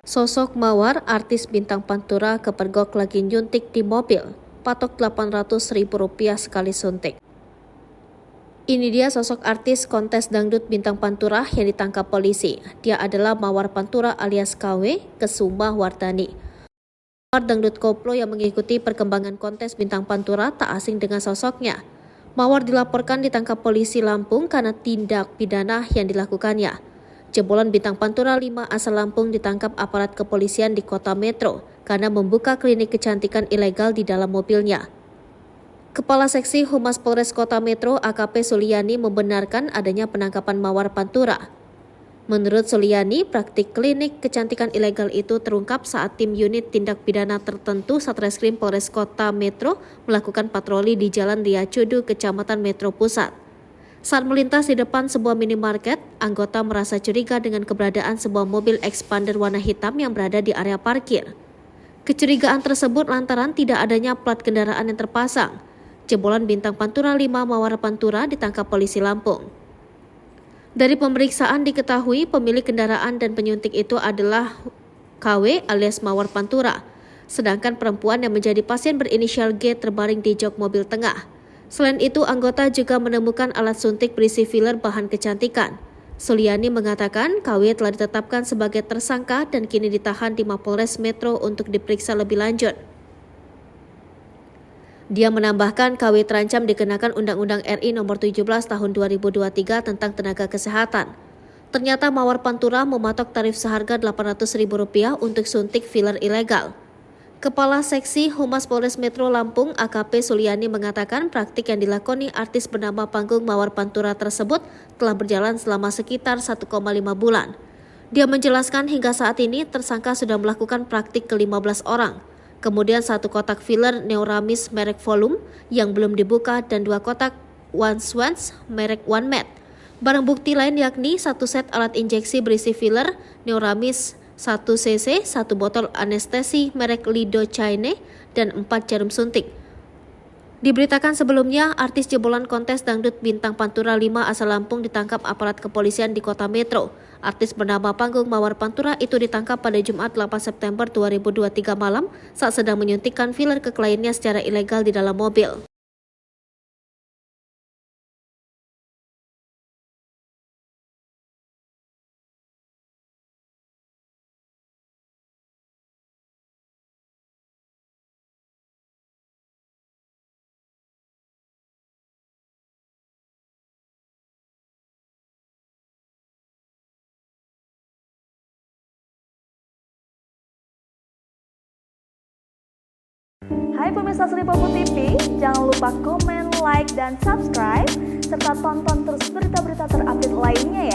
Sosok Mawar, artis bintang Pantura kepergok lagi nyuntik di mobil, patok Rp800.000 sekali suntik. Ini dia sosok artis kontes dangdut bintang Pantura yang ditangkap polisi. Dia adalah Mawar Pantura alias KW Kesuma Wardani. Mawar dangdut koplo yang mengikuti perkembangan kontes bintang Pantura tak asing dengan sosoknya. Mawar dilaporkan ditangkap polisi Lampung karena tindak pidana yang dilakukannya. Jebolan bintang Pantura 5 asal Lampung ditangkap aparat kepolisian di kota Metro karena membuka klinik kecantikan ilegal di dalam mobilnya. Kepala Seksi Humas Polres Kota Metro AKP Suliani membenarkan adanya penangkapan Mawar Pantura. Menurut Suliani, praktik klinik kecantikan ilegal itu terungkap saat tim unit tindak pidana tertentu Satreskrim Polres Kota Metro melakukan patroli di Jalan Ria Cudu, Kecamatan Metro Pusat. Saat melintas di depan sebuah minimarket, anggota merasa curiga dengan keberadaan sebuah mobil expander warna hitam yang berada di area parkir. Kecurigaan tersebut lantaran tidak adanya plat kendaraan yang terpasang. Jebolan bintang Pantura 5 Mawar Pantura ditangkap polisi Lampung. Dari pemeriksaan diketahui pemilik kendaraan dan penyuntik itu adalah KW alias Mawar Pantura, sedangkan perempuan yang menjadi pasien berinisial G terbaring di jok mobil tengah. Selain itu, anggota juga menemukan alat suntik berisi filler bahan kecantikan. Suliani mengatakan KW telah ditetapkan sebagai tersangka dan kini ditahan di Mapolres Metro untuk diperiksa lebih lanjut. Dia menambahkan KW terancam dikenakan Undang-Undang RI Nomor 17 Tahun 2023 tentang tenaga kesehatan. Ternyata Mawar Pantura mematok tarif seharga Rp800.000 untuk suntik filler ilegal. Kepala Seksi Humas Polres Metro Lampung AKP Suliani mengatakan praktik yang dilakoni artis bernama panggung Mawar Pantura tersebut telah berjalan selama sekitar 1,5 bulan. Dia menjelaskan hingga saat ini tersangka sudah melakukan praktik ke 15 orang. Kemudian 1 kotak filler Neoramis merek Volume yang belum dibuka dan 2 kotak One Swans merek One Med. Barang bukti lain yakni 1 set alat injeksi berisi filler Neoramis 1 cc, 1 botol anestesi merek Lidocaine, dan 4 jarum suntik. Diberitakan sebelumnya, artis jebolan kontes dangdut bintang Pantura 5 asal Lampung ditangkap aparat kepolisian di kota Metro. Artis bernama panggung Mawar Pantura itu ditangkap pada Jumat 8 September 2023 malam saat sedang menyuntikkan filler ke kliennya secara ilegal di dalam mobil. Hai pemirsa Sri Popo TV, jangan lupa komen, like, dan subscribe, serta tonton terus berita-berita terupdate lainnya ya.